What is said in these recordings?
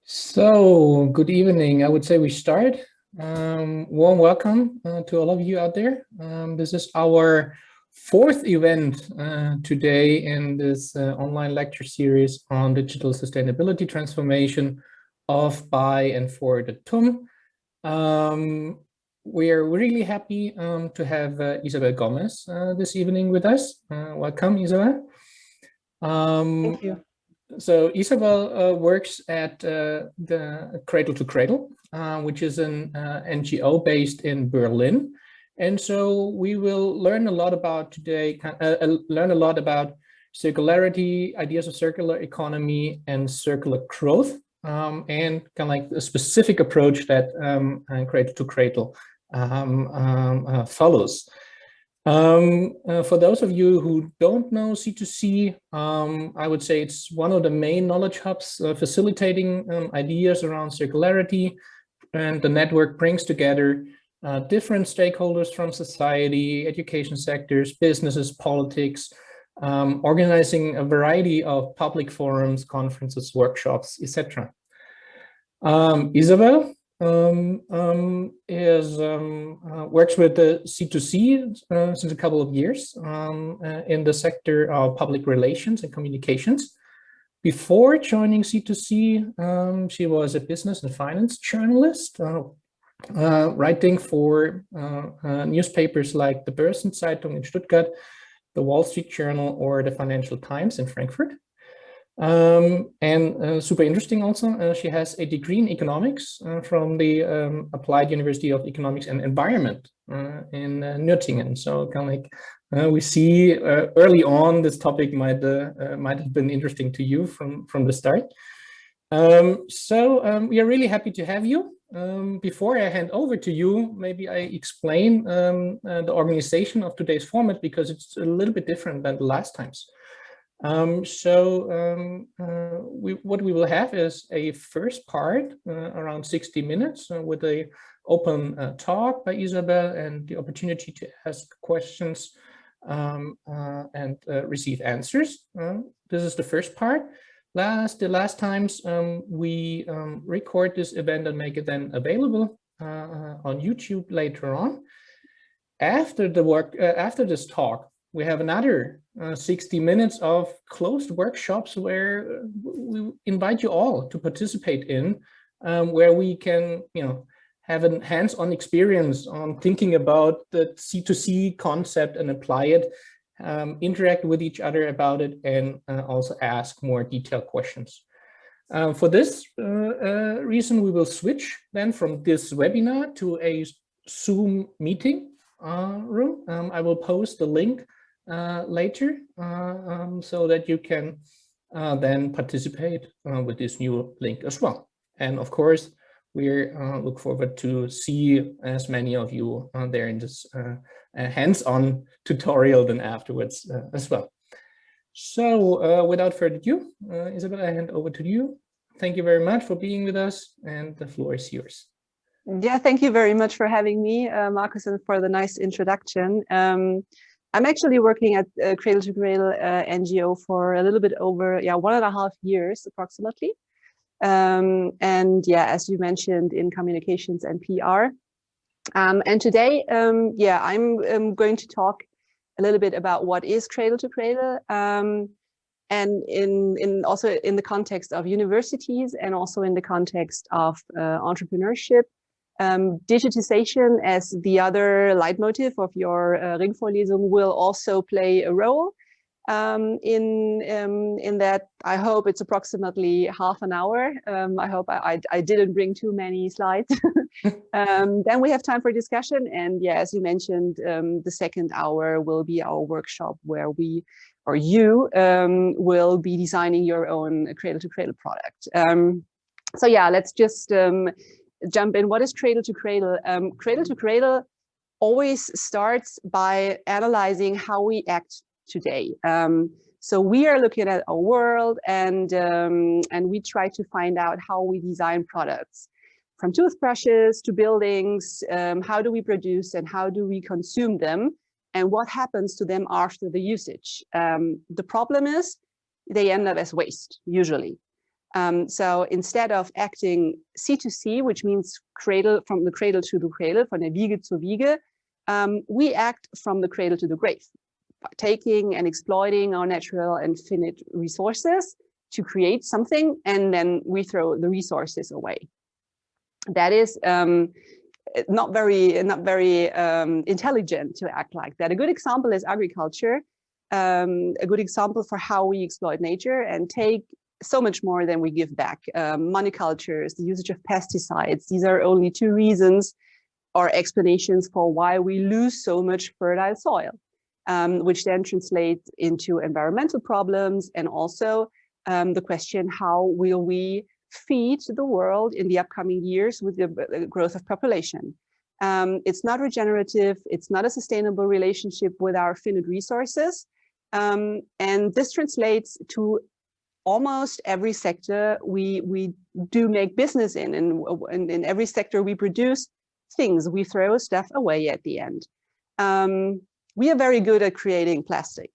So, good evening. I would say we start. Warm welcome to all of you out there. This is our fourth event today in this online lecture series on digital sustainability transformation of, by, and for the TUM. We are really happy to have Isabel Gomez this evening with us. Welcome, Isabel. Thank you. So Isabel works at the Cradle to Cradle, which is an NGO based in Berlin. And so we will learn a lot about today, learn a lot about circularity, ideas of circular economy and circular growth, and kind of like a specific approach that Cradle to Cradle follows. For those of you who don't know C2C, I would say it's one of the main knowledge hubs facilitating ideas around circularity, and the network brings together different stakeholders from society, education sectors, businesses, politics, organizing a variety of public forums, conferences, workshops, etc. Isabel works with the C2C since a couple of years in the sector of public relations and communications. Before joining C2C, she was a business and finance journalist, writing for newspapers like the Börsenzeitung in Stuttgart, the Wall Street Journal, or the Financial Times in Frankfurt. Super interesting also, she has a degree in economics from the Applied University of Economics and Environment in Nürtingen. So kind of like we see early on this topic might have been interesting to you from the start. We are really happy to have you. Before I hand over to you, maybe I explain the organization of today's format, because it's a little bit different than the last times. What we will have is a first part around 60 minutes with a open talk by Isabel and the opportunity to ask questions and receive answers. This is the first part. The last times we record this event and make it then available on YouTube later on. After this talk, we have another 60 minutes of closed workshops where we invite you all to participate in, where we can, have a hands-on experience on thinking about the C2C concept and apply it, interact with each other about it, and also ask more detailed questions. For this reason, we will switch then from this webinar to a Zoom meeting room. I will post the link later so that you can then participate with this new link as well. And of course, we look forward to see as many of you there in this hands-on tutorial then afterwards as well. So without further ado, Isabel, I hand over to you. Thank you very much for being with us, and the floor is yours. Yeah, thank you very much for having me, Marcus, and for the nice introduction. I'm actually working at Cradle to Cradle NGO for a little bit over 1.5 years approximately. And yeah, as you mentioned, in communications and PR. And today, I'm going to talk a little bit about what is Cradle to Cradle, and also in the context of universities, and also in the context of entrepreneurship. Digitization as the other leitmotif of your Ringvorlesung will also play a role in that. I hope it's approximately half an hour. I hope I didn't bring too many slides. Then we have time for discussion, and yeah, as you mentioned, the second hour will be our workshop where we, or you, will be designing your own Cradle to Cradle product. So yeah, let's just jump in. What is Cradle to Cradle? Cradle to Cradle always starts by analyzing how we act today. So we are looking at our world, and we try to find out how we design products, from toothbrushes to buildings. How do we produce and how do we consume them, and what happens to them after the usage? The problem is they end up as waste usually. So instead of acting C2C, which means from the cradle to the cradle, von der Wiege zur Wiege, we act from the cradle to the grave, taking and exploiting our natural and finite resources to create something, and then we throw the resources away. That is not very intelligent to act like that. A good example is agriculture, a good example for how we exploit nature and take so much more than we give back. Monocultures, the usage of pesticides, these are only two reasons or explanations for why we lose so much fertile soil, which then translates into environmental problems, and also the question, how will we feed the world in the upcoming years with the growth of population? It's not regenerative, it's not a sustainable relationship with our finite resources, and this translates to almost every sector we do make business in, and in every sector we produce things, we throw stuff away at the end. We are very good at creating plastic.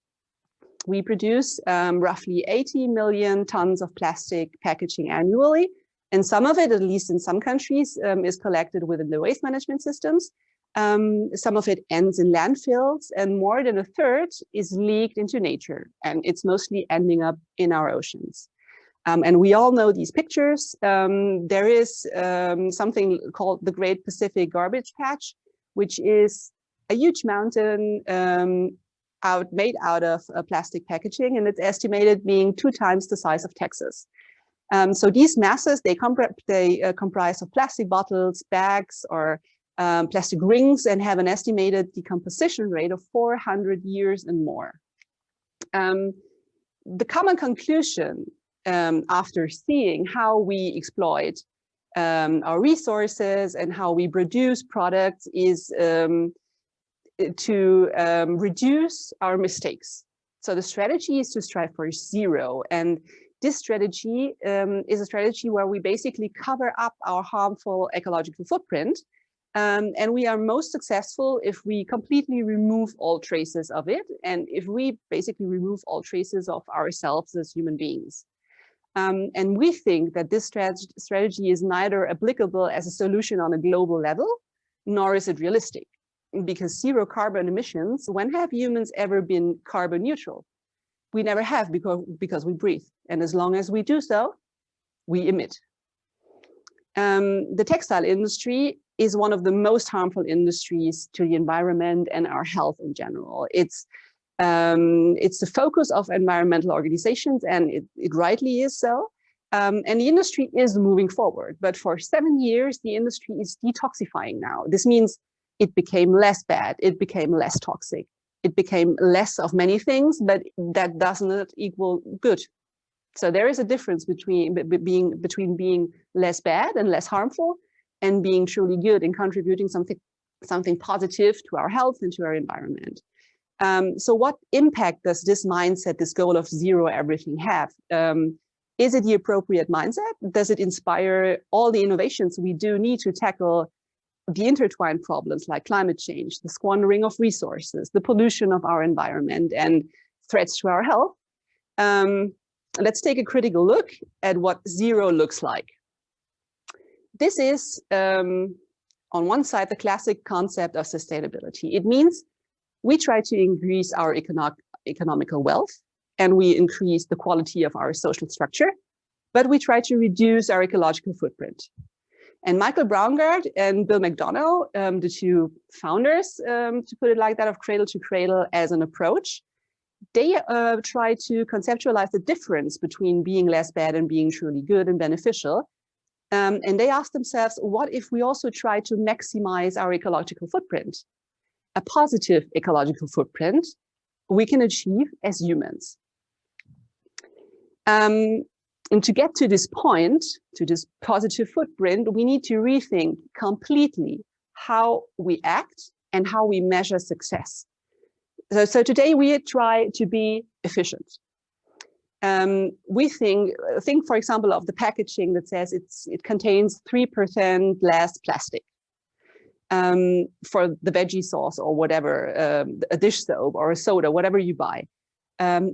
We produce roughly 80 million tons of plastic packaging annually, and some of it, at least in some countries, is collected within the waste management systems. Some of it ends in landfills, and more than a third is leaked into nature, and it's mostly ending up in our oceans. And we all know these pictures. There is something called the Great Pacific Garbage Patch, which is a huge mountain made out of plastic packaging, and it's estimated being 2 times the size of Texas. So these masses, they comprise of plastic bottles, bags, or plastic rings, and have an estimated decomposition rate of 400 years and more. The common conclusion after seeing how we exploit our resources and how we produce products is to reduce our mistakes. So the strategy is to strive for zero, and this strategy is a strategy where we basically cover up our harmful ecological footprint, and we are most successful if we completely remove all traces of it, and if we basically remove all traces of ourselves as human beings. And we think that this strategy is neither applicable as a solution on a global level, nor is it realistic, because zero carbon emissions, when have humans ever been carbon neutral? We never have, because we breathe. And as long as we do so, we emit. The textile industry is one of the most harmful industries to the environment and our health in general. It's the focus of environmental organizations, and it rightly is so. And the industry is moving forward, but for 7 years, the industry is detoxifying now. This means it became less bad, it became less toxic, it became less of many things, but that does not equal good. So there is a difference between being less bad and less harmful, and being truly good and contributing something positive to our health and to our environment. So what impact does this mindset, this goal of zero everything have? Is it the appropriate mindset? Does it inspire all the innovations we do need to tackle the intertwined problems like climate change, the squandering of resources, the pollution of our environment, and threats to our health? Let's take a critical look at what zero looks like. This is, on one side, the classic concept of sustainability. It means we try to increase our economical wealth, and we increase the quality of our social structure, but we try to reduce our ecological footprint. And Michael Braungart and Bill McDonough, the two founders, to put it like that, of Cradle to Cradle as an approach, they try to conceptualize the difference between being less bad and being truly good and beneficial. And they ask themselves, what if we also try to maximize our ecological footprint? A positive ecological footprint we can achieve as humans. And to get to this point, to this positive footprint, we need to rethink completely how we act and how we measure success. So today we try to be efficient. We think, for example, of the packaging that says it contains 3% less plastic. For the veggie sauce or whatever, a dish soap or a soda, whatever you buy.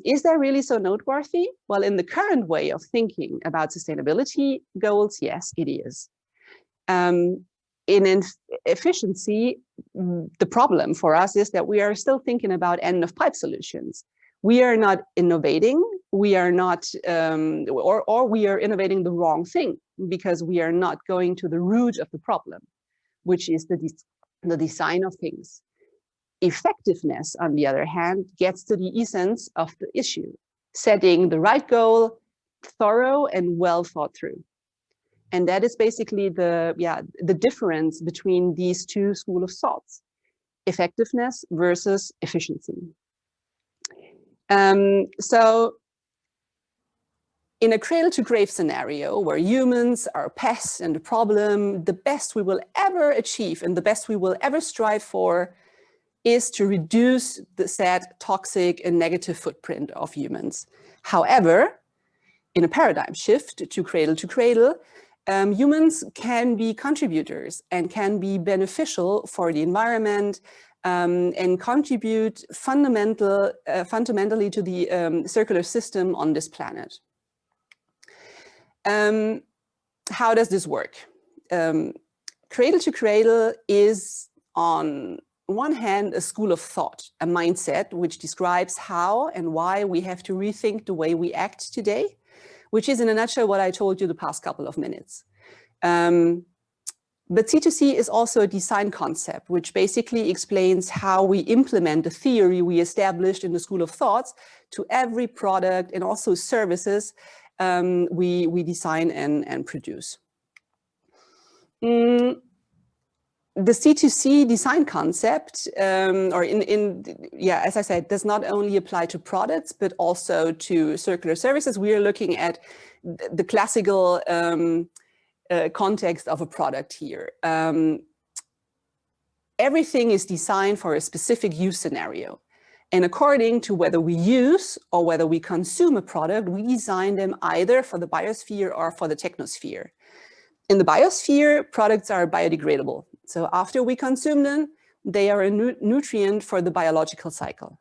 Is that really so noteworthy? Well, in the current way of thinking about sustainability goals, yes, it is. In efficiency, the problem for us is that we are still thinking about end-of-pipe solutions. We are not innovating. We are not, or we are innovating the wrong thing because we are not going to the root of the problem, which is the design of things. Effectiveness, on the other hand, gets to the essence of the issue, setting the right goal, thorough and well thought through. And that is basically the difference between these two schools of thoughts, effectiveness versus efficiency. So in a cradle-to-grave scenario where humans are pests and the problem, the best we will ever achieve and the best we will ever strive for is to reduce the said toxic and negative footprint of humans. However, in a paradigm shift to cradle, humans can be contributors and can be beneficial for the environment and contribute fundamentally to the circular system on this planet. How does this work? Cradle to cradle is, on one hand, a school of thought, a mindset which describes how and why we have to rethink the way we act today, which is in a nutshell what I told you the past couple of minutes. But C2C is also a design concept, which basically explains how we implement the theory we established in the school of thoughts to every product and also services we design and produce. The C2C design concept, as I said, does not only apply to products, but also to circular services. We are looking at the classical context of a product here. Everything is designed for a specific use scenario. And according to whether we use or whether we consume a product, we design them either for the biosphere or for the technosphere. In the biosphere, products are biodegradable. So after we consume them, they are a nutrient for the biological cycle.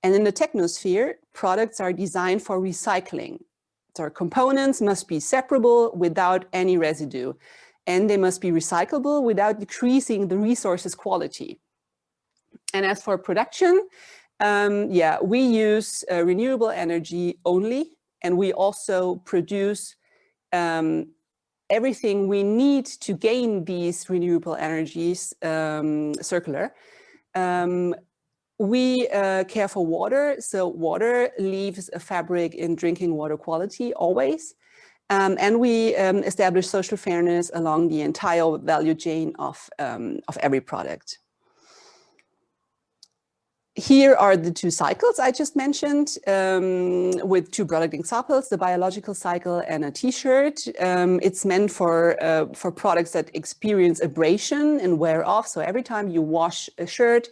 And in the technosphere, products are designed for recycling. So our components must be separable without any residue, and they must be recyclable without decreasing the resource's quality. And as for production, we use renewable energy only, and we also produce everything we need to gain these renewable energies circular. We care for water, so water leaves a fabric in drinking water quality always. And we establish social fairness along the entire value chain of every product. Here are the two cycles I just mentioned with two product examples, the biological cycle and a t-shirt. It's meant for products that experience abrasion and wear off. So every time you wash a shirt,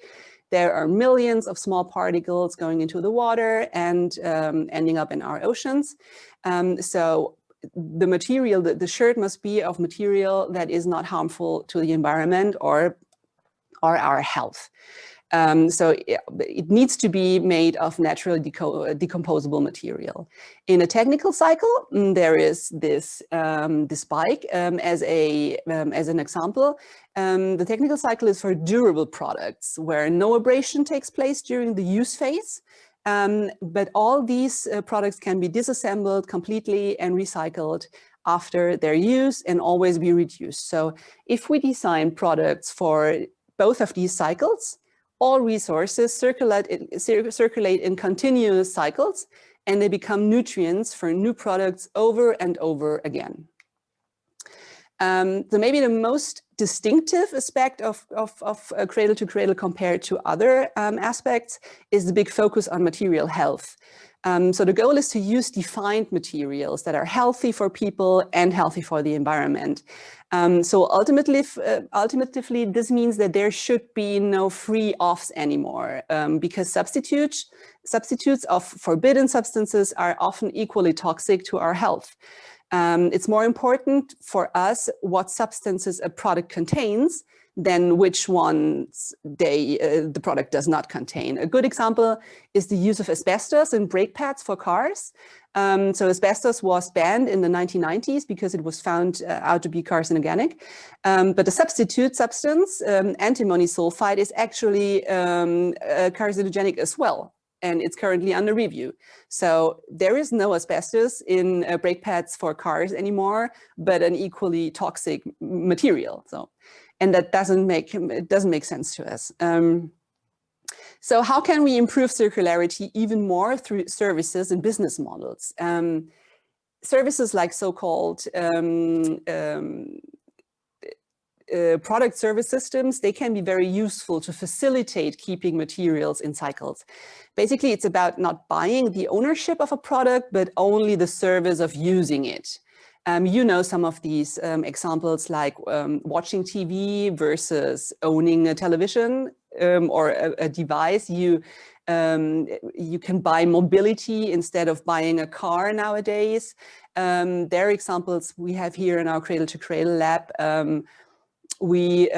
there are millions of small particles going into the water and ending up in our oceans. So the material, the shirt must be of material that is not harmful to the environment or our health. So it needs to be made of naturally decomposable material. In a technical cycle, there is this bike as an example. The technical cycle is for durable products where no abrasion takes place during the use phase. But all these products can be disassembled completely and recycled after their use and always be reduced. So if we design products for both of these cycles, all resources circulate in continuous cycles, and they become nutrients for new products over and over again. So maybe the most distinctive aspect of cradle to cradle compared to other aspects is the big focus on material health. So the goal is to use defined materials that are healthy for people and healthy for the environment. So ultimately, this means that there should be no free offs anymore, because substitutes of forbidden substances are often equally toxic to our health. It's more important for us what substances a product contains than which ones the product does not contain. A good example is the use of asbestos in brake pads for cars. So asbestos was banned in the 1990s because it was found out to be carcinogenic. But the substitute substance, antimony sulfide, is actually carcinogenic as well. And it's currently under review. So there is no asbestos in brake pads for cars anymore, but an equally toxic material. So, and that doesn't make sense to us. So how can we improve circularity even more through services and business models? Services like so-called product service systems, they can be very useful to facilitate keeping materials in cycles. Basically, it's about not buying the ownership of a product, but only the service of using it. You know some of these examples, like watching TV versus owning a television or a device. You can buy mobility instead of buying a car nowadays. There are examples we have here in our Cradle to Cradle lab. We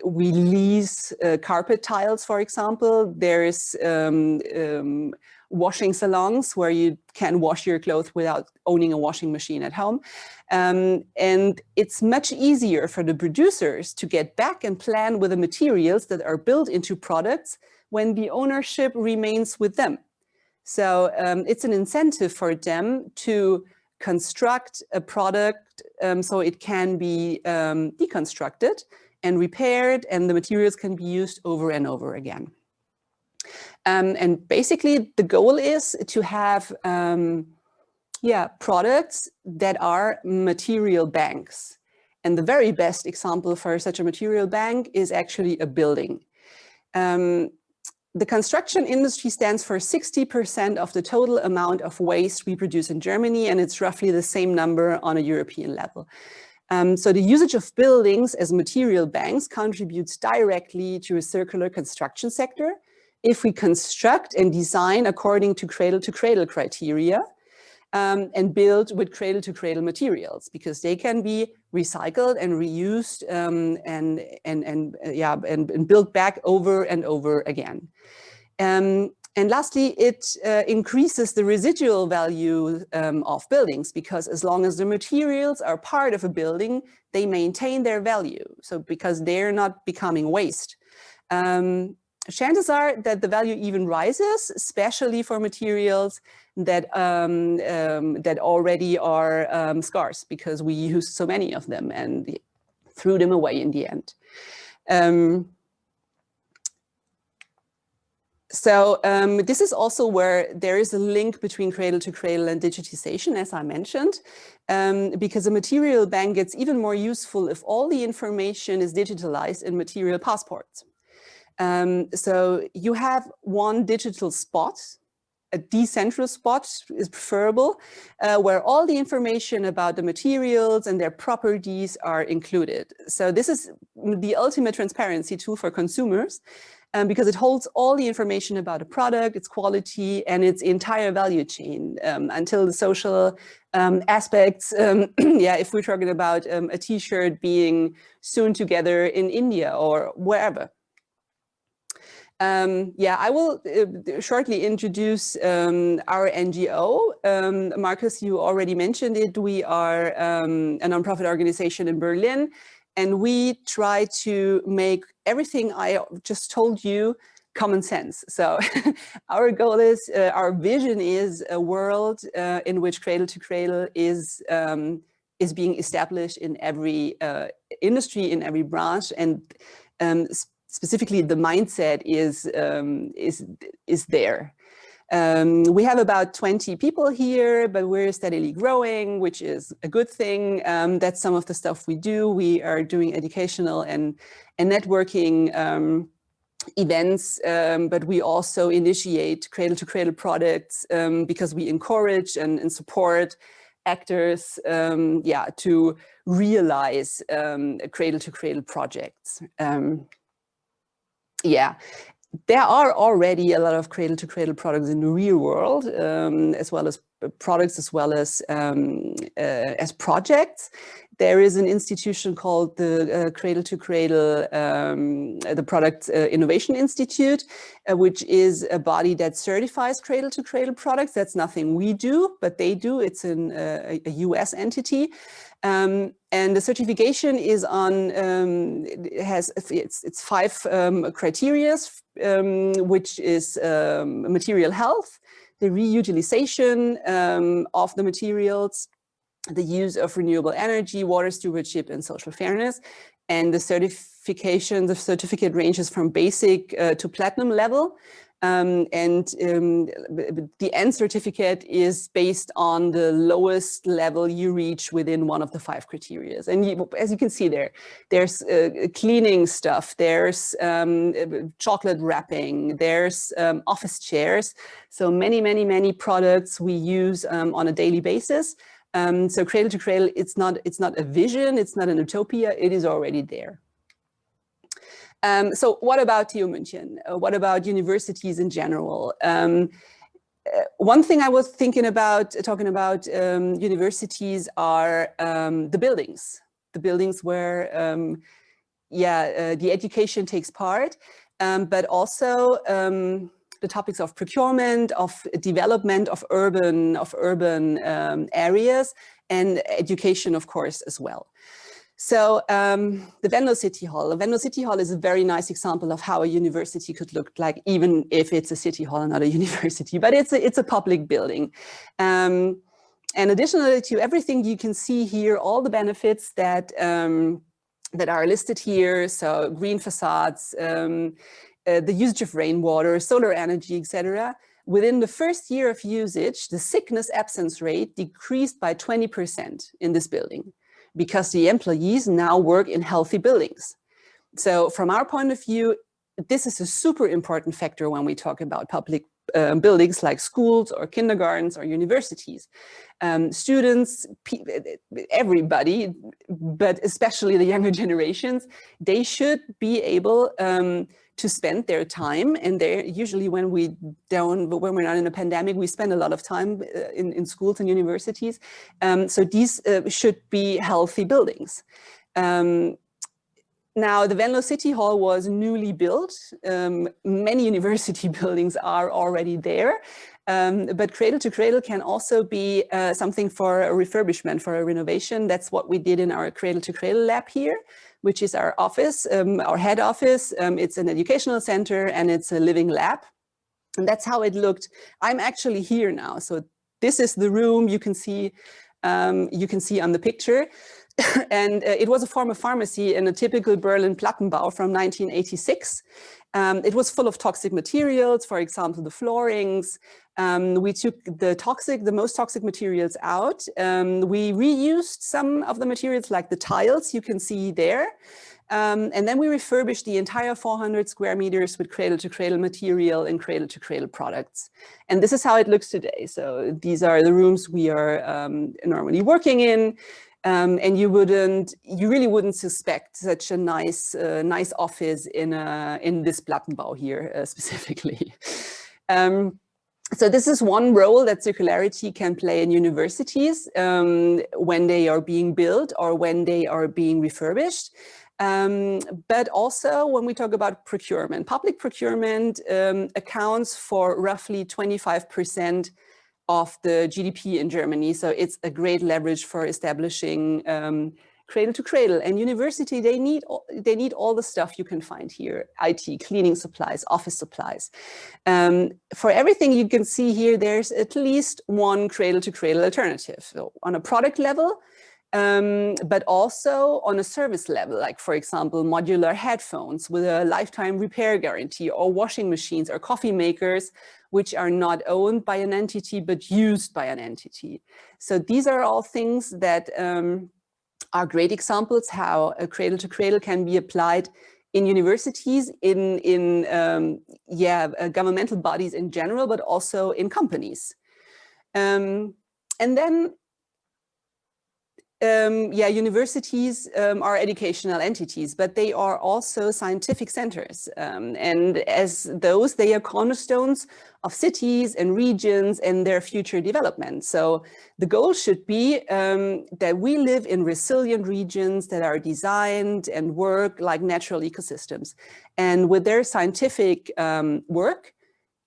lease carpet tiles, for example. There's washing salons where you can wash your clothes without owning a washing machine at home. And it's much easier for the producers to get back and plan with the materials that are built into products when the ownership remains with them. So it's an incentive for them to construct a product so it can be deconstructed and repaired, and the materials can be used over and over again. And basically the goal is to have products that are material banks. And the very best example for such a material bank is actually a building. The construction industry stands for 60% of the total amount of waste we produce in Germany, and it's roughly the same number on a European level. So the usage of buildings as material banks contributes directly to a circular construction sector if we construct and design according to cradle-to-cradle criteria and build with cradle-to-cradle materials, because they can be recycled and reused and built back over and over again. And lastly, it increases the residual value of buildings, because as long as the materials are part of a building, they maintain their value. So because they're not becoming waste. Chances are that the value even rises, especially for materials that that already are scarce, because we use so many of them and threw them away in the end. This is also where there is a link between cradle to cradle and digitization, as I mentioned, because a material bank gets even more useful if all the information is digitalized in material passports. So you have one digital spot, a decentral spot is preferable, where all the information about the materials and their properties are included. So this is the ultimate transparency tool for consumers, because it holds all the information about a product, its quality, and its entire value chain until the social aspects. If we're talking about a t-shirt being sewn together in India or wherever. I will shortly introduce our NGO. Marcus, you already mentioned it. We are a nonprofit organization in Berlin, and we try to make everything I just told you common sense. So our goal is, our vision is a world in which cradle to cradle is being established in every industry, in every branch, and specifically the mindset is there. We have about 20 people here, but we're steadily growing, which is a good thing. That's some of the stuff we do. We are doing educational and networking events, but we also initiate cradle-to-cradle products because we encourage and support actors to realize cradle-to-cradle projects. There are already a lot of cradle-to-cradle products in the real world, as well as products, as well as projects. there is an institution called the Cradle to Cradle, the Product Innovation Institute, which is a body that certifies Cradle to Cradle products. That's nothing we do, but they do. It's a US entity. And the certification is on, it's 5 criteria, which is material health, the reutilization of the materials, the use of renewable energy, water stewardship, and social fairness. And the certificate ranges from basic to platinum level. The end certificate is based on the lowest level you reach within one of the 5 criteria. And as you can see there's cleaning stuff, there's chocolate wrapping, there's office chairs. So many products we use on a daily basis. So Cradle to Cradle, it's not a vision, it's not an utopia, it is already there. So what about TU München? What about universities in general? One thing I was thinking about, talking about universities are the buildings where, the education takes part, but also the topics of procurement, of development of urban areas, and education, of course, as well. So the Venlo City Hall. The Venlo City Hall is a very nice example of how a university could look like, even if it's a city hall and not a university, but it's a public building. And additionally to everything you can see here, all the benefits that that are listed here, so green facades, the usage of rainwater, solar energy, etc. Within the first year of usage, the sickness absence rate decreased by 20% in this building, because the employees now work in healthy buildings. So from our point of view, this is a super important factor when we talk about public buildings like schools or kindergartens or universities. Students, everybody, but especially the younger generations, they should be able to spend their time, and they're usually when we're not in a pandemic, we spend a lot of time in schools and universities. So these should be healthy buildings. Now, the Venlo City Hall was newly built. Many university buildings are already there, but Cradle to Cradle can also be something for a refurbishment, for a renovation. That's what we did in our Cradle to Cradle lab here, which is our office, our head office. It's an educational center and it's a living lab. And that's how it looked. I'm actually here now. So this is the room you can see on the picture. And it was a former pharmacy in a typical Berlin Plattenbau from 1986. It was full of toxic materials, for example, the floorings. We took the most toxic materials out. We reused some of the materials like the tiles you can see there. And then we refurbished the entire 400 square meters with Cradle to Cradle material and Cradle to Cradle products. And this is how it looks today. So these are the rooms we are normally working in. And you really wouldn't suspect such a nice office in this Plattenbau here specifically. So this is one role that circularity can play in universities when they are being built or when they are being refurbished. But also when we talk about procurement, public procurement accounts for roughly 25% of the GDP in Germany. So it's a great leverage for establishing Cradle to Cradle. And university, they need all the stuff you can find here: IT, cleaning supplies, office supplies. For everything you can see here, there's at least one Cradle to Cradle alternative. So on a product level, but also on a service level, like for example, modular headphones with a lifetime repair guarantee, or washing machines or coffee makers, which are not owned by an entity, but used by an entity. So these are all things that are great examples how a Cradle to Cradle can be applied in universities, in governmental bodies in general, but also in companies. And then Yeah, universities are educational entities, but they are also scientific centers. And as those, they are cornerstones of cities and regions and their future development. So the goal should be that we live in resilient regions that are designed and work like natural ecosystems. And with their scientific work,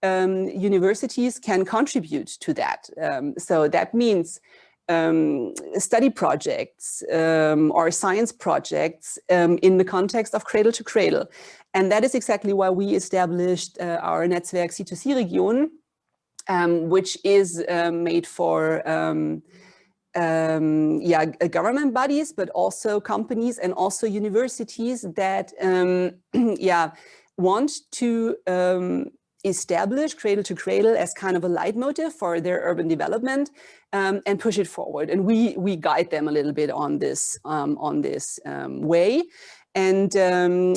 universities can contribute to that. So that means study projects or science projects in the context of Cradle to Cradle. And that is exactly why we established our Netzwerk C2C Region, which is made for government bodies, but also companies and also universities that want to establish Cradle to Cradle as kind of a leitmotif for their urban development and push it forward. And we guide them a little bit on this way. And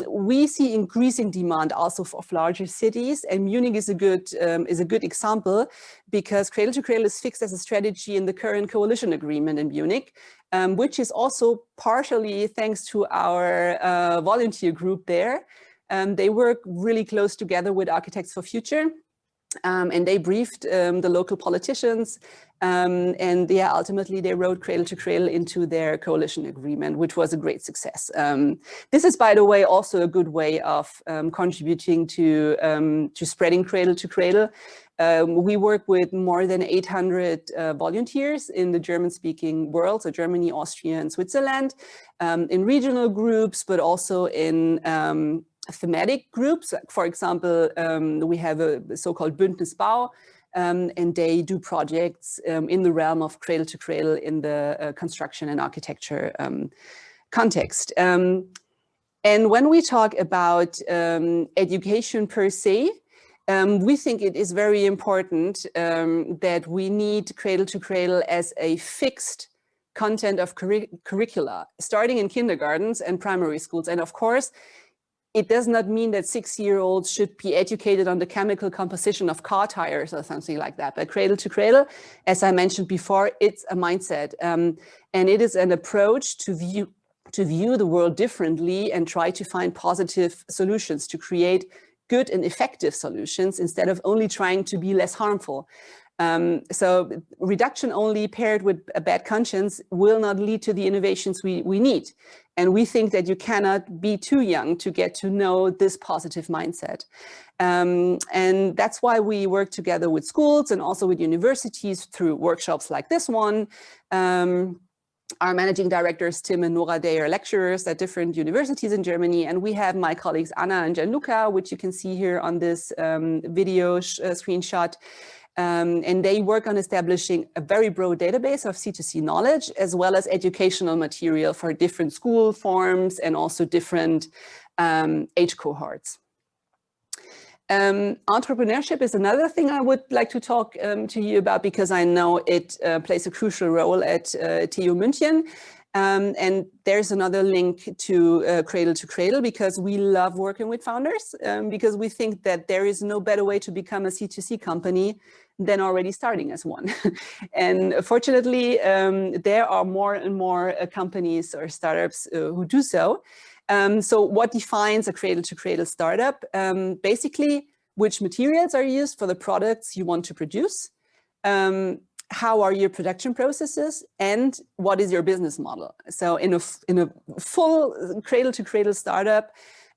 we see increasing demand also of larger cities, and Munich is a good example, because Cradle to Cradle is fixed as a strategy in the current coalition agreement in Munich, which is also partially thanks to our volunteer group there. They work really close together with Architects for Future, and they briefed the local politicians, and ultimately they wrote Cradle to Cradle into their coalition agreement, which was a great success. This is, by the way, also a good way of contributing to spreading Cradle to Cradle. We work with more than 800 volunteers in the German-speaking world, so Germany, Austria, and Switzerland, in regional groups, but also in thematic groups. For example, we have a so-called Bündnis Bau, and they do projects in the realm of Cradle to Cradle in the construction and architecture context. And when we talk about education per se, we think it is very important that we need Cradle to Cradle as a fixed content of curricula, starting in kindergartens and primary schools. And of course, it does not mean that 6-year-olds should be educated on the chemical composition of car tires or something like that. But Cradle to Cradle, as I mentioned before, it's a mindset, and it is an approach to view the world differently and try to find positive solutions, to create good and effective solutions instead of only trying to be less harmful. So reduction only paired with a bad conscience will not lead to the innovations we need. And we think that you cannot be too young to get to know this positive mindset. And that's why we work together with schools and also with universities through workshops like this one. Our managing directors, Tim and Nora, they are lecturers at different universities in Germany. And we have my colleagues, Anna and Gianluca, which you can see here on this video screenshot. And they work on establishing a very broad database of C2C knowledge, as well as educational material for different school forms and also different age cohorts. Entrepreneurship is another thing I would like to talk to you about, because I know it plays a crucial role at TU München. And there's another link to Cradle to Cradle, because we love working with founders, because we think that there is no better way to become a C2C company than already starting as one. And fortunately, there are more and more companies or startups who do so. So what defines a Cradle to Cradle startup? Basically, which materials are used for the products you want to produce? How are your production processes, and what is your business model? So in a full Cradle to Cradle startup,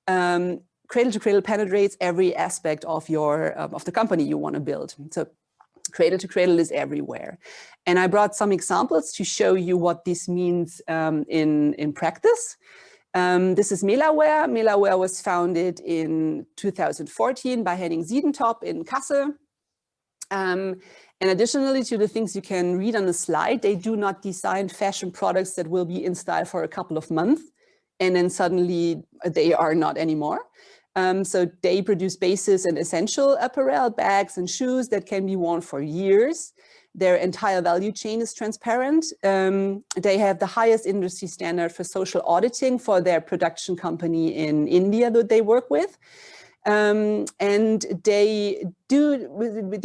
Cradle to Cradle penetrates every aspect of your of the company you want to build. So Cradle to Cradle is everywhere. And I brought some examples to show you what this means in practice. This is Melaware. Melaware was founded in 2014 by Henning Siedentop in Kassel. And additionally to the things you can read on the slide, they do not design fashion products that will be in style for a couple of months and then suddenly they are not anymore. So they produce basis and essential apparel, bags and shoes that can be worn for years. Their entire value chain is transparent. They have the highest industry standard for social auditing for their production company in India that they work with. And they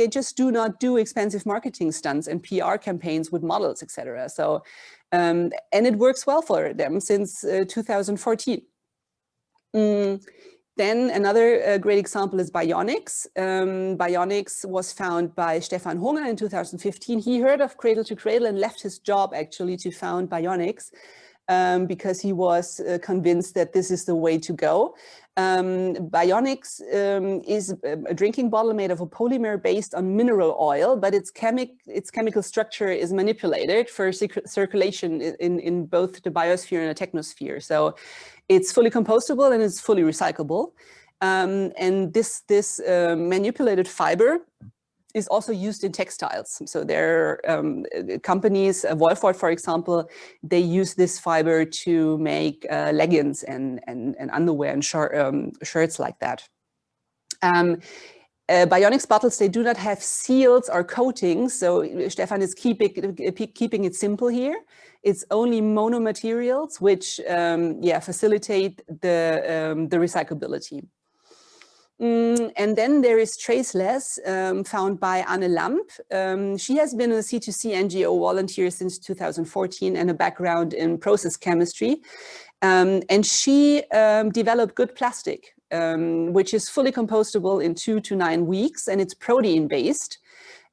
just do not do expensive marketing stunts and PR campaigns with models, etc. So, and it works well for them since 2014. Then another great example is Bionics. Bionics was founded by Stefan Hunger in 2015. He heard of Cradle to Cradle and left his job actually to found Bionics because he was convinced that this is the way to go. Bionics is a drinking bottle made of a polymer based on mineral oil, but its chemical structure is manipulated for circulation in both the biosphere and the technosphere. So it's fully compostable and it's fully recyclable. And this manipulated fiber is also used in textiles. So there are companies, Wolford, for example, they use this fiber to make leggings and underwear and shirts like that. Bionics bottles, they do not have seals or coatings. So Stefan is keeping it simple here. It's only monomaterials, which facilitate the recyclability. And then there is Traceless, found by Anne Lamp. She has been a C2C NGO volunteer since 2014 and a background in process chemistry. And she developed Good Plastic, which is fully compostable in 2 to 9 weeks, and it's protein-based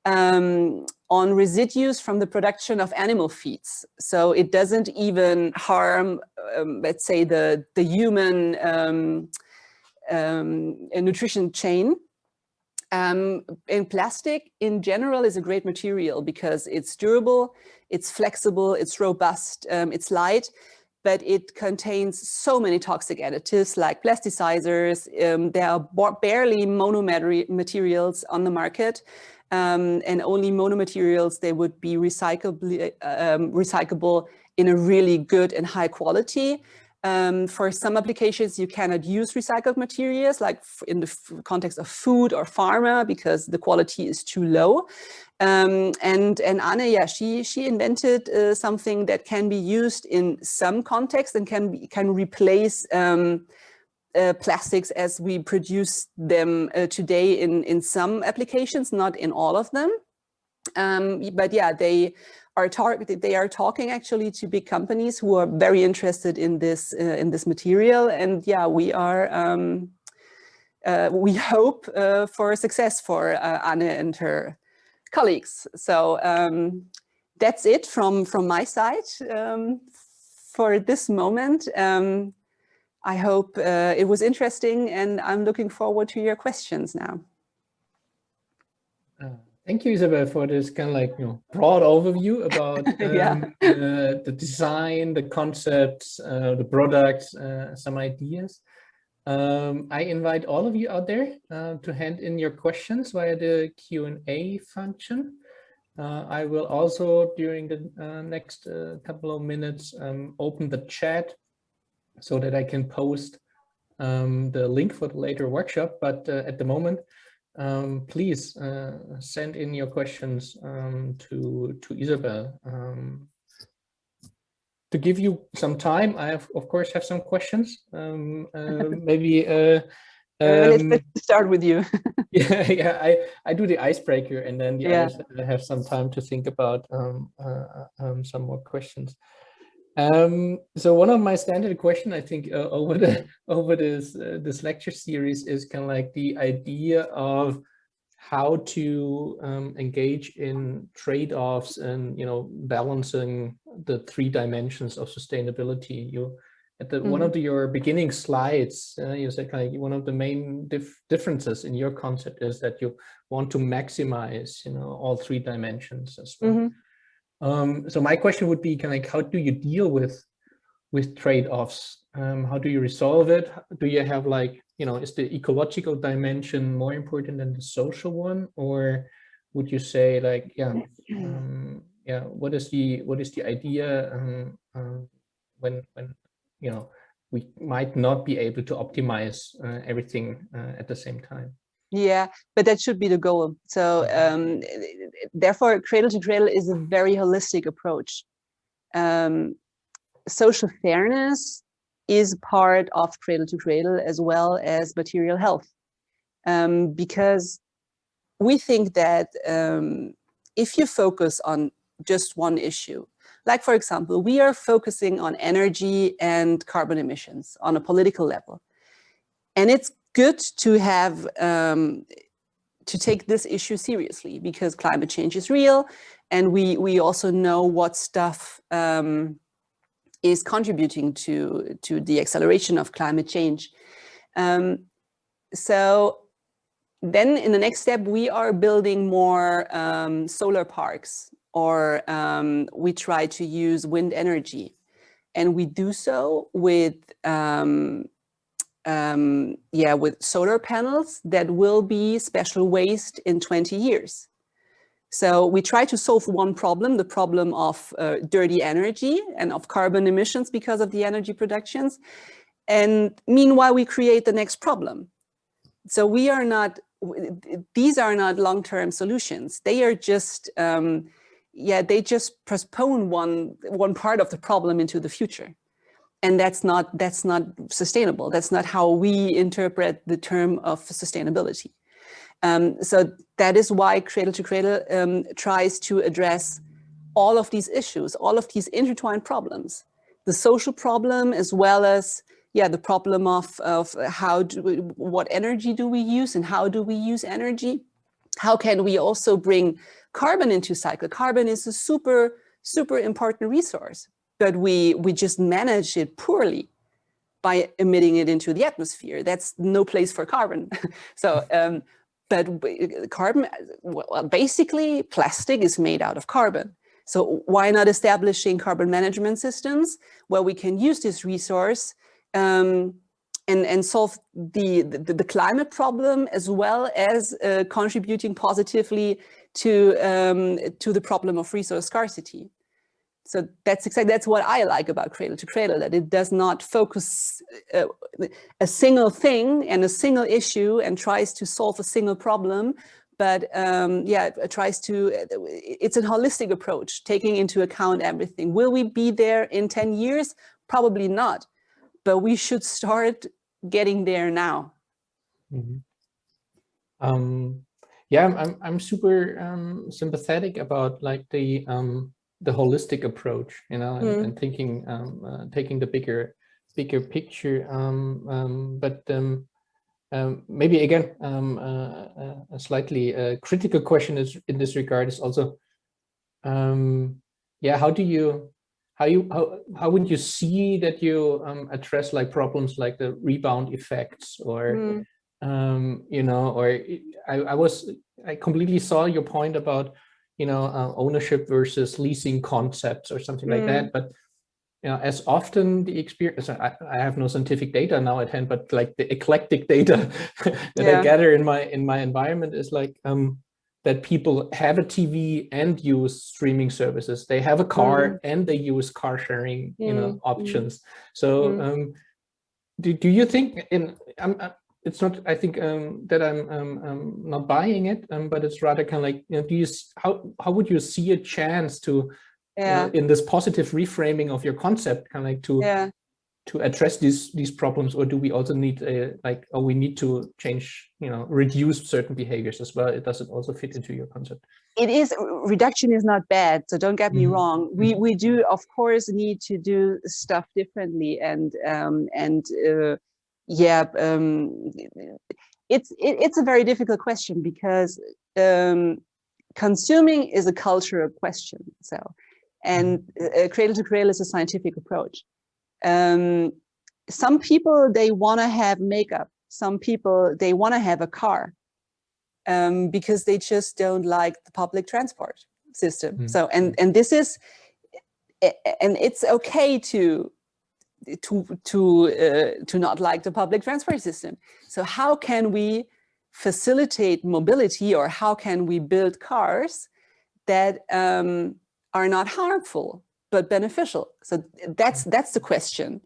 on residues from the production of animal feeds. So it doesn't even harm, let's say, the human nutrition chain. And plastic in general is a great material because it's durable, it's flexible, it's robust, it's light, but it contains so many toxic additives like plasticizers. There are barely monomaterials on the market, and only monomaterials, they would be recyclable in a really good and high quality. For some applications, you cannot use recycled materials, like in the context of food or pharma, because the quality is too low. And Anne, yeah, she invented something that can be used in some contexts and can replace plastics as we produce them today in some applications, not in all of them. But yeah, they are talking actually to big companies who are very interested in this material, and yeah, we hope for success for Anne and her colleagues. So that's it from my side for this moment. I hope it was interesting, and I'm looking forward to your questions now. Thank you, Isabel, for this kind of like, broad overview about the design, the concepts, the products, some ideas. I invite all of you out there to hand in your questions via the Q&A function. I will also, during the next couple of minutes, open the chat so that I can post the link for the later workshop. But at the moment, please send in your questions to Isabel. To give you some time, I of course have some questions. Maybe let's start with you. I do the icebreaker, and then the others have some time to think about some more questions. So one of my standard question, I think, over this lecture series is kind of like the idea of how to engage in trade-offs and balancing the 3 dimensions of sustainability. You at one of your beginning slides, you said kind of one of the main differences in your concept is that you want to maximize all 3 dimensions as well. So my question would be kind of like, how do you deal with trade-offs? How do you resolve it? Do you have like, is the ecological dimension more important than the social one, or would you say like, what is the idea when we might not be able to optimize everything at the same time? Yeah, but that should be the goal. So therefore, Cradle to Cradle is a very holistic approach. Social fairness is part of Cradle to Cradle, as well as material health. because we think that if you focus on just one issue, like for example, we are focusing on energy and carbon emissions on a political level. And it's good to have, to take this issue seriously because climate change is real. And we also know what stuff is contributing to the acceleration of climate change. So then in the next step, we are building more solar parks, or we try to use wind energy. And we do so with solar panels that will be special waste in 20 years. So we try to solve one problem, the problem of dirty energy and of carbon emissions because of the energy productions. And meanwhile, we create the next problem. So we are not, these are not long-term solutions. They are just, they just postpone one part of the problem into the future. And that's not sustainable. That's not how we interpret the term of sustainability. So that is why Cradle to Cradle tries to address all of these issues, all of these intertwined problems, the social problem as well as the problem of what energy do we use and how do we use energy? How can we also bring carbon into cycle? Carbon is a super, super important resource, but we just manage it poorly by emitting it into the atmosphere. That's no place for carbon. So, but carbon, well, basically plastic is made out of carbon. So why not establishing carbon management systems where we can use this resource and solve the climate problem as well as contributing positively to the problem of resource scarcity. So that's what I like about Cradle to Cradle, that it does not focus a single thing and a single issue and tries to solve a single problem, but it tries to, it's a holistic approach, taking into account everything. Will we be there in 10 years? Probably not, but we should start getting there now. Mm-hmm. I'm super sympathetic about like the holistic approach, you know, and thinking, taking the bigger picture. Maybe again, a slightly critical question is in this regard is also, how would you see that you address like problems like the rebound effects or you know, or I completely saw your point about, you know, ownership versus leasing concepts or something like that. But, you know, as often the experience, I have no scientific data now at hand, but like the eclectic data that I gather in my environment is like that people have a TV and use streaming services. They have a car and they use car sharing, you know, options. So do you think it's not, I think that I'm not buying it, but it's rather kind of like, you know, how would you see a chance to, you know, in this positive reframing of your concept, kind of like to address these problems, or do we also need we need to change, you know, reduce certain behaviors as well? Does it also fit into your concept? It is, reduction is not bad, so don't get me wrong. We do of course need to do stuff differently, and it's a very difficult question because consuming is a cultural question. So, and Cradle to Cradle is a scientific approach. Some people, they want to have makeup. Some people, they want to have a car because they just don't like the public transport system. So, and this is, and it's okay to not like the public transport system. So how can we facilitate mobility, or how can we build cars that are not harmful but beneficial? So that's the question.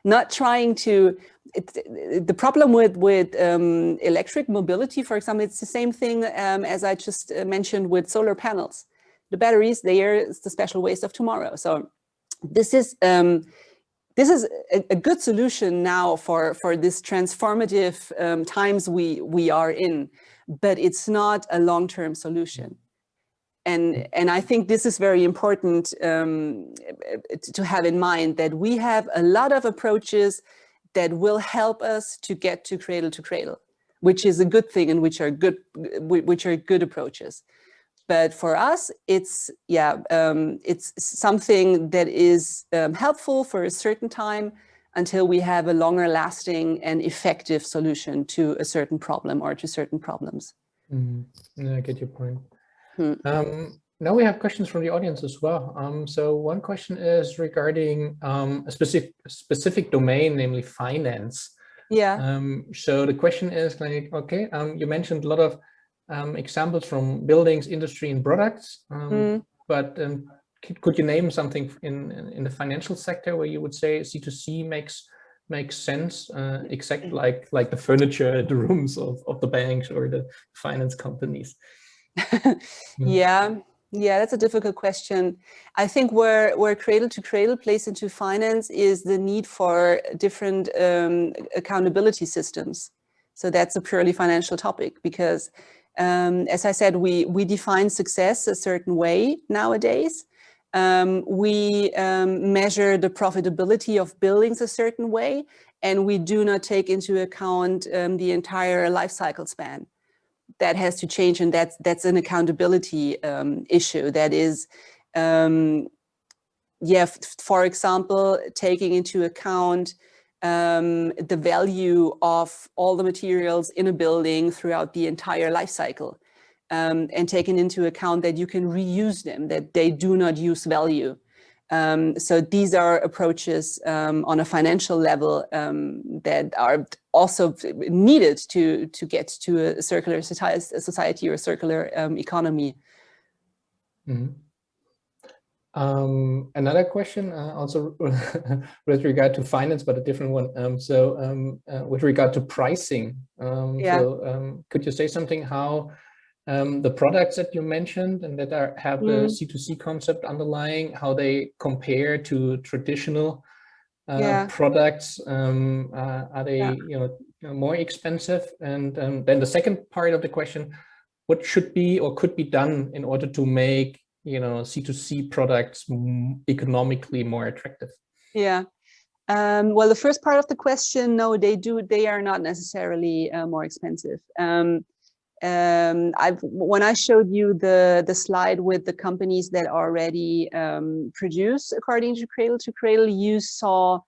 Not trying to, the problem with electric mobility, for example, it's the same thing as I just mentioned with solar panels. The batteries, they are the special waste of tomorrow. So this is this is a good solution now for this transformative times we are in, but it's not a long-term solution. And I think this is very important to have in mind, that we have a lot of approaches that will help us to get to cradle, which is a good thing and which are good approaches. But for us, it's something that is helpful for a certain time until we have a longer lasting and effective solution to a certain problem or to certain problems. I get your point. Now we have questions from the audience as well. So one question is regarding a specific domain, namely finance. Yeah. So the question is like, okay, you mentioned a lot of examples from buildings, industry, and products, but could you name something in the financial sector where you would say C2C makes sense, exactly like the furniture, the rooms of the banks or the finance companies? Yeah, that's a difficult question. I think where cradle to cradle plays into finance is the need for different accountability systems. So that's a purely financial topic, because as I said, we define success a certain way nowadays. We measure the profitability of buildings a certain way, and we do not take into account the entire life cycle span. That has to change, and that's an accountability issue. That is, for example, taking into account the value of all the materials in a building throughout the entire life cycle, and taking into account that you can reuse them, that they do not use value. So these are approaches on a financial level that are also needed to get to a circular society or a circular economy. Another question, also with regard to finance, but a different one. With regard to pricing, could you say something how the products that you mentioned and that have the C2C concept underlying, how they compare to traditional products? Are they more expensive? And then the second part of the question, what should be or could be done in order to make C2C products economically more attractive? Well, the first part of the question, no, they are not necessarily more expensive. When I showed you the slide with the companies that already produce according to cradle, you saw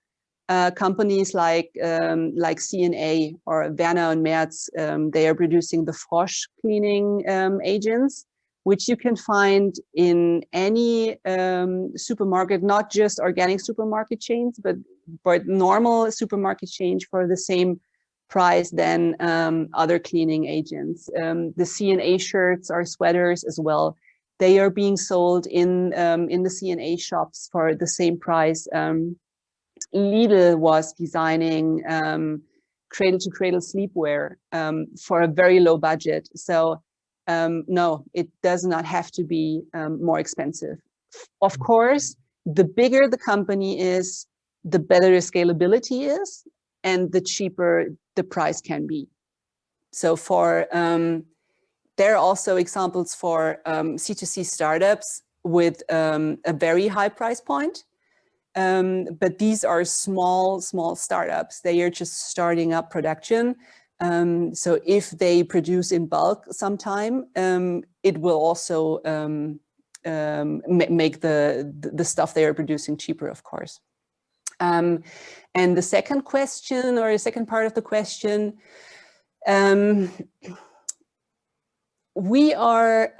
companies like C&A or Werner and Merz. They are producing the Frosch cleaning agents, which you can find in any supermarket, not just organic supermarket chains, but normal supermarket chains for the same price than other cleaning agents. The C&A shirts or sweaters as well, they are being sold in the C&A shops for the same price. Lidl was designing cradle to cradle sleepwear for a very low budget. So no, it does not have to be more expensive. Of course, the bigger the company is, the better the scalability is, and the cheaper the price can be. So there are also examples for C2C startups with a very high price point. But these are small startups. They are just starting up production. So if they produce in bulk sometime, it will also make the stuff they are producing cheaper, of course. And the second question, or the second part of the question, we are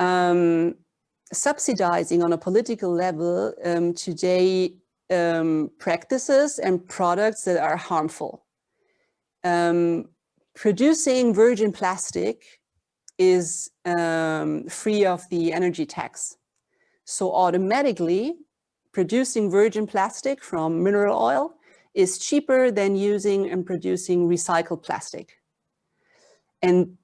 subsidizing on a political level today practices and products that are harmful. Producing virgin plastic is free of the energy tax. So automatically, producing virgin plastic from mineral oil is cheaper than using and producing recycled plastic. And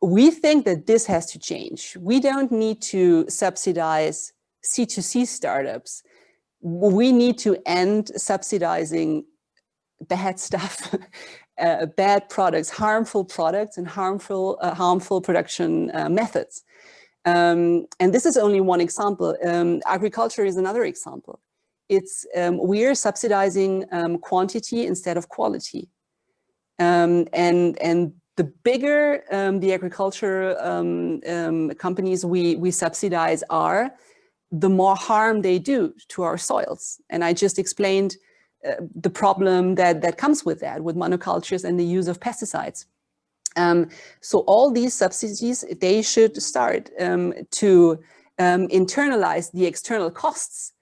we think that this has to change. We don't need to subsidize C2C startups. we need to end subsidizing bad stuff, bad products, harmful products, and harmful production methods. And this is only one example. Agriculture is another example. It's we are subsidizing quantity instead of quality, and the bigger the agriculture companies we subsidize are, the more harm they do to our soils. And I just explained the problem that comes with that, with monocultures and the use of pesticides. So all these subsidies, they should start to internalize the external costs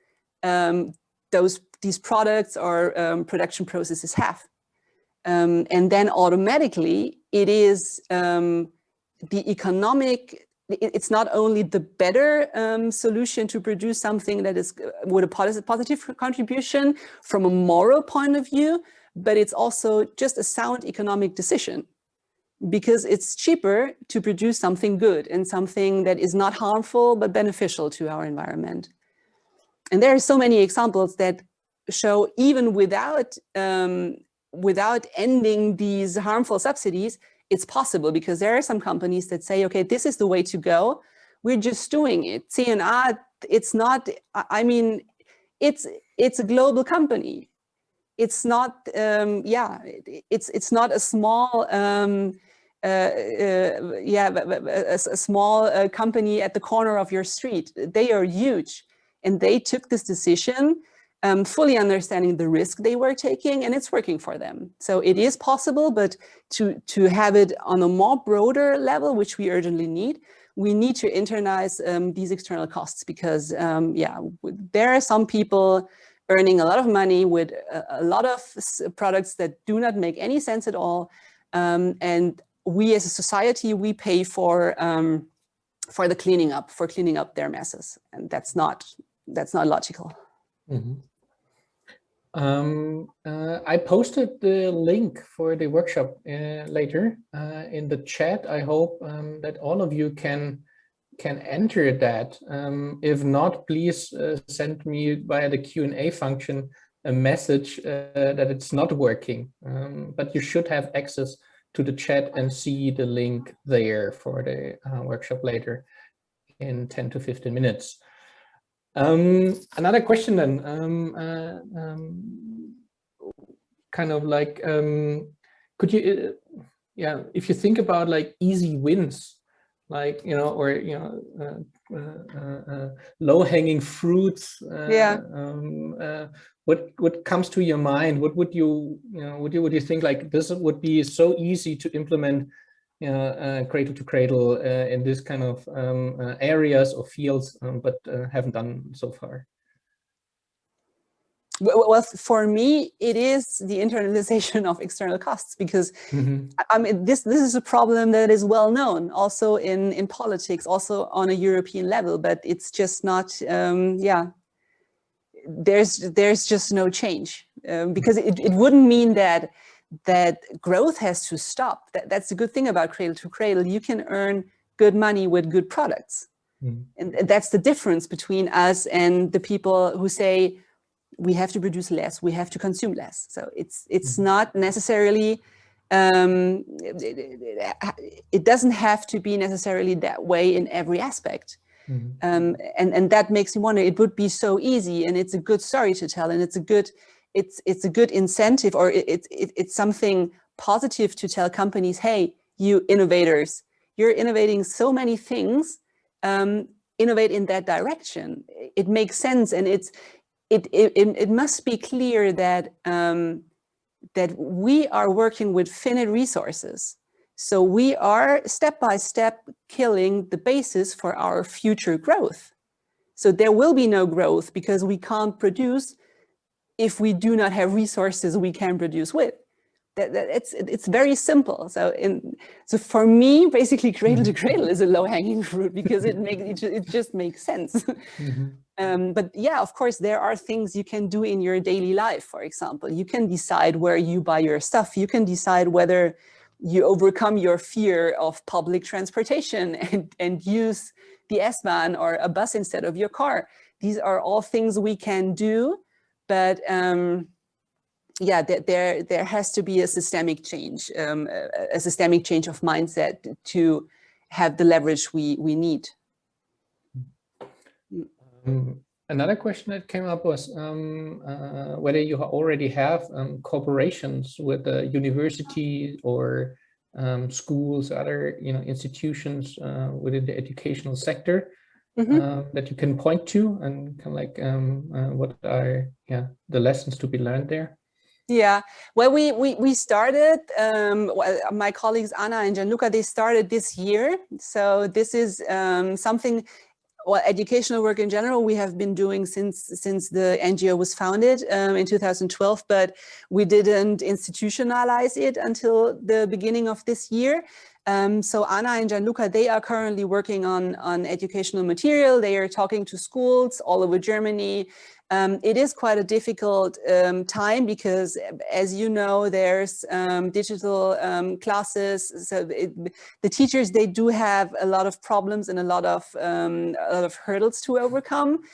these products or production processes have. And then automatically it is the economic, it's not only the better solution to produce something that is with a positive contribution from a moral point of view, but it's also just a sound economic decision, because it's cheaper to produce something good and something that is not harmful but beneficial to our environment. And there are so many examples that show even without ending these harmful subsidies, it's possible, because there are some companies that say, okay, this is the way to go. We're just doing it. C&A, it's not, I mean, it's a global company. It's not, it's not a small, a small company at the corner of your street. They are huge, and they took this decision fully understanding the risk they were taking, and it's working for them. So it is possible, but to have it on a more broader level, which we urgently need, we need to internalize these external costs, because there are some people earning a lot of money with a lot of products that do not make any sense at all. And we as a society, we pay for the cleaning up their messes. And that's not logical. Mm-hmm. I posted the link for the workshop later in the chat. I hope that all of you can enter that. If not, please send me via the Q&A function a message that it's not working. But you should have access to the chat and see the link there for the workshop later in 10 to 15 minutes. Another question then, kind of like, could you, if you think about like easy wins, like, or, low-hanging fruits, what comes to your mind? What would you, would you think like this would be so easy to implement, cradle to cradle in this kind of areas or fields, but haven't done so far? Well, for me, it is the internalization of external costs, because I mean, this is a problem that is well known also in politics, also on a European level, but it's just not, there's just no change, because it wouldn't mean that growth has to stop. That's the good thing about cradle to cradle. You can earn good money with good products. And that's the difference between us and the people who say, we have to produce less, we have to consume less. So it's not necessarily, it doesn't have to be necessarily that way in every aspect. And that makes me wonder, it would be so easy, and it's a good story to tell, and it's a good incentive, or it's something positive to tell companies, hey, you innovators, you're innovating so many things, innovate in that direction. It makes sense, and it must be clear that that we are working with finite resources. So we are step by step killing the basis for our future growth. So there will be no growth because we can't produce if we do not have resources we can produce with. It's very simple. So for me, basically, cradle to cradle is a low-hanging fruit because it just makes sense. But yeah, of course, there are things you can do in your daily life. For example, you can decide where you buy your stuff. You can decide whether you overcome your fear of public transportation and use the S-Bahn or a bus instead of your car. these are all things we can do, but yeah, there has to be a systemic change of mindset to have the leverage we need. Another question that came up was whether you already have cooperations with the university or schools, other institutions within the educational sector that you can point to, and kind of like what are the lessons to be learned there. Yeah, well, we started, my colleagues Anna and Gianluca, they started this year. So this is something, well, educational work in general, we have been doing since the NGO was founded in 2012, but we didn't institutionalize it until the beginning of this year. So Anna and Gianluca, they are currently working on educational material. They are talking to schools all over Germany. It is quite a difficult time because, as you know, there's digital classes. So the teachers, they do have a lot of problems and a lot of hurdles to overcome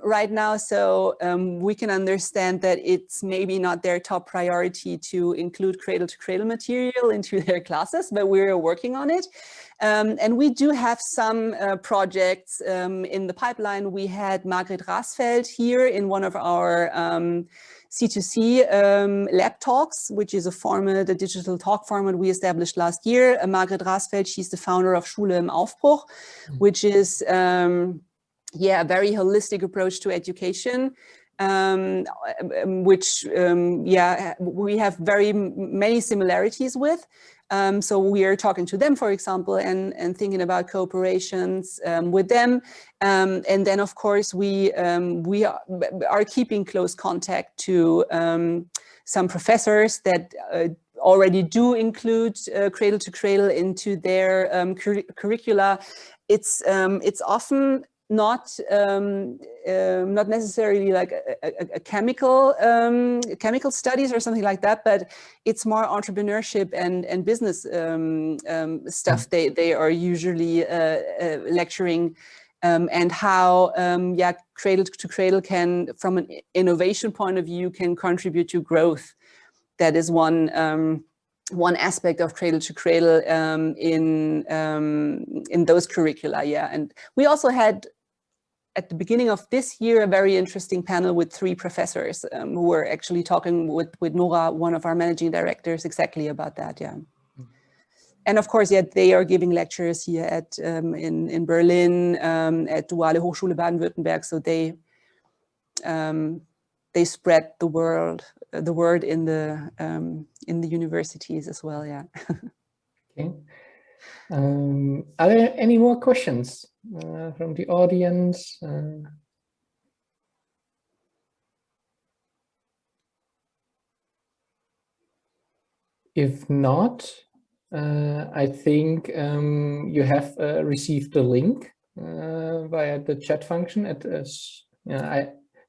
right now. So we can understand that it's maybe not their top priority to include cradle-to-cradle material into their classes, but we're working on it. And we do have some projects in the pipeline. We had Margret Rasfeld here in one of our C2C lab talks, which is a digital talk format we established last year. Margret Rasfeld, she's the founder of Schule im Aufbruch, which is a very holistic approach to education, which we have very many similarities with. So we are talking to them, for example, and thinking about cooperations with them. And then, of course, we are keeping close contact to some professors that already do include cradle to cradle into their curricula. It's often not necessarily like a chemical studies or something like that, but it's more entrepreneurship and business stuff they are usually lecturing, and how cradle to cradle can, from an innovation point of view, can contribute to growth. That is one aspect of cradle to cradle in those curricula. Yeah, and we also had at the beginning of this year a very interesting panel with 3 professors who were actually talking with Nora, one of our managing directors, exactly about that. Yeah, and of course, they are giving lectures here at in Berlin at Duale Hochschule Baden-Württemberg. So they spread the word in the universities as well. Yeah. Okay. Are there any more questions from the audience? If not, I think you have received the link via the chat function.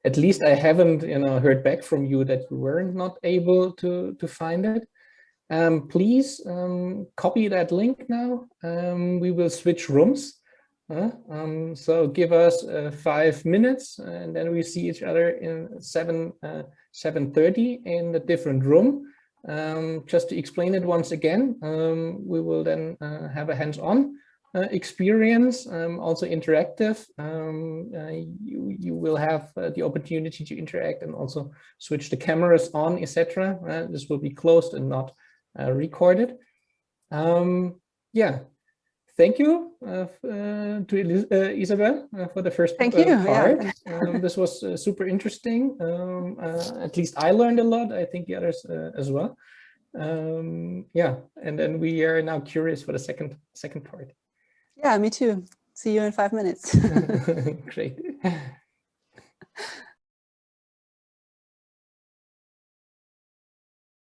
At least I haven't heard back from you that you were not able to find it. Please copy that link now. We will switch rooms. So give us 5 minutes, and then we see each other in 7:30 in a different room. Just to explain it once again, we will then have a hands-on experience, also interactive. You will have the opportunity to interact and also switch the cameras on, etc. This will be closed and not recorded. Yeah, thank you to Isabel for the first part. Yeah. This was super interesting. At least I learned a lot. I think the others as well. Yeah, and then we are now curious for the second part. Yeah, me too. See you in 5 minutes. Great.